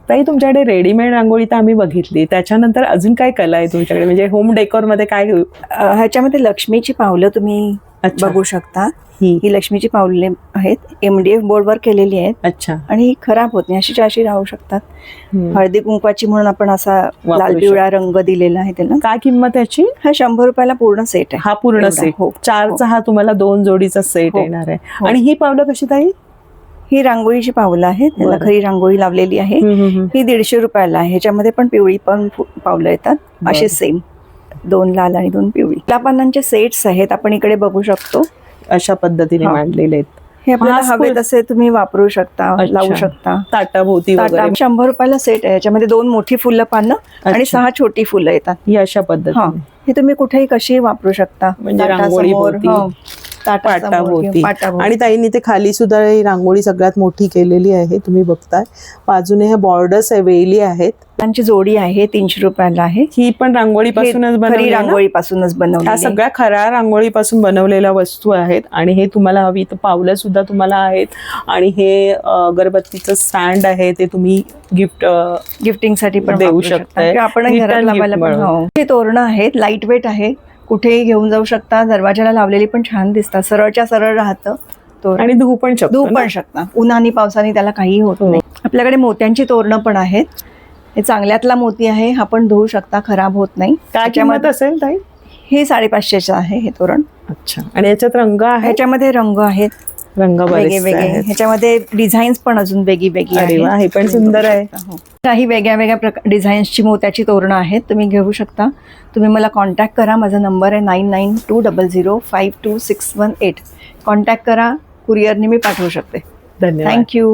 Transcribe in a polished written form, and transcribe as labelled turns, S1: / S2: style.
S1: ताई तुमच्याकडे रेडीमेड रांगोळी तर आम्ही बघितली, त्याच्यानंतर अजून काय कला आहे तुमच्याकडे, म्हणजे होम डेकोर मध्ये काय?
S2: ह्याच्यामध्ये लक्ष्मीची पावलं तुम्ही
S1: अच्छा.
S2: बघू शकता. ही लक्ष्मीची पावले आहेत, MDF बोर्डवर केलेली आहेत.
S1: अच्छा.
S2: आणि ही खराब होत नाही, अशीच्या अशी राहू शकतात. हळदी कुंकवाची म्हणून आपण असा
S1: वापरू
S2: लाल पिवळा रंग दिलेला आहे त्याला.
S1: काय किंमत त्याची?
S2: हा 100 रुपयाला पूर्ण सेट आहे.
S1: हा पूर्ण
S2: एवढा.
S1: सेट
S2: हो.
S1: 4चा हा तुम्हाला 2 जोडीचा सेट येणार आहे. आणि ही पावलं कशी ताई?
S2: ही रांगोळीची पावलं आहेत, त्याला
S1: बरं.
S2: खरी रांगोळी लावलेली आहे. ही 150 रुपयाला आहे. ह्याच्यामध्ये पण पिवळी पण पावलं येतात, असे सेम 2 लाल आणि 2 पिवळी. पानांचे सेट्स आहेत, आपण इकडे बघू शकतो.
S1: अशा पद्धतीने मांडलेले आहेत.
S2: हे आपल्याला हवे तसे तुम्ही वापरू शकता, लावू शकता.
S1: ताटाभोवती वगैरे.
S2: 100 रुपयाला सेट आहे. याच्यामध्ये 2 मोठी फुलं पानं आणि 6 छोटी फुलं येतात.
S1: ही अशा पद्धतीने
S2: हे तुम्ही कुठेही कशी वापरू शकता,
S1: म्हणजे रांगोळी ताटाभोवती. आणि ताईंनी ते खाली सुद्धा ही रांगोळी सगळ्यात मोठी केलेली आहे, तुम्ही बघताय. बाजूने हे बॉर्डर्स वेली आहेत.
S2: त्यांची जोडी आहे 300 रुपयाला आहे.
S1: ही पण रांगोळीपासूनच बनवली,
S2: रांगोळीपासूनच बनवली.
S1: ह्या सगळ्या खऱ्या रांगोळीपासून बनवलेल्या वस्तू आहेत. आणि हे तुम्हाला हवी तर पावलं सुद्धा तुम्हाला आहेत. आणि हे अगरबत्तीचं स्टँड आहे, ते तुम्ही गिफ्टिंग साठी पण देऊ शकता.
S2: आपण घरात लावायला पण. हे तोरणं आहेत, लाईट वेट आहे, कुठेही घेऊन जाऊ शकता. दरवाजाला लावलेली पण छान दिसतात, सरळच्या सरळ राहतं.
S1: आणि धुवू पण
S2: शकता. उन्हाने पावसाने त्याला काही होत नाही. आपल्याकडे मोत्यांची तोरणं पण आहेत. हे चांगल्यातला मोती आहे, हा पण धुवू शकता, खराब होत नाही.
S1: काय किंमत असेल ताई?
S2: हे 550चं आहे हे तोरण.
S1: अच्छा. आणि याच्यात रंग आहे?
S2: ह्याच्यामध्ये रंग आहेत,
S1: रंग
S2: वेगळे. ह्याच्यामध्ये डिझाईन्स पण अजून वेगळी
S1: आहे. हे पण सुंदर आहे.
S2: काही वेगळ्या डिझाईन्सची मोत्याची तोरणं आहेत, तुम्ही घेऊ शकता. तुम्ही मला कॉन्टॅक्ट करा. माझा नंबर आहे 9920052618. कॉन्टॅक्ट करा, कुरिअरने मी पाठवू शकते.
S1: धन्यवाद.
S2: थँक्यू.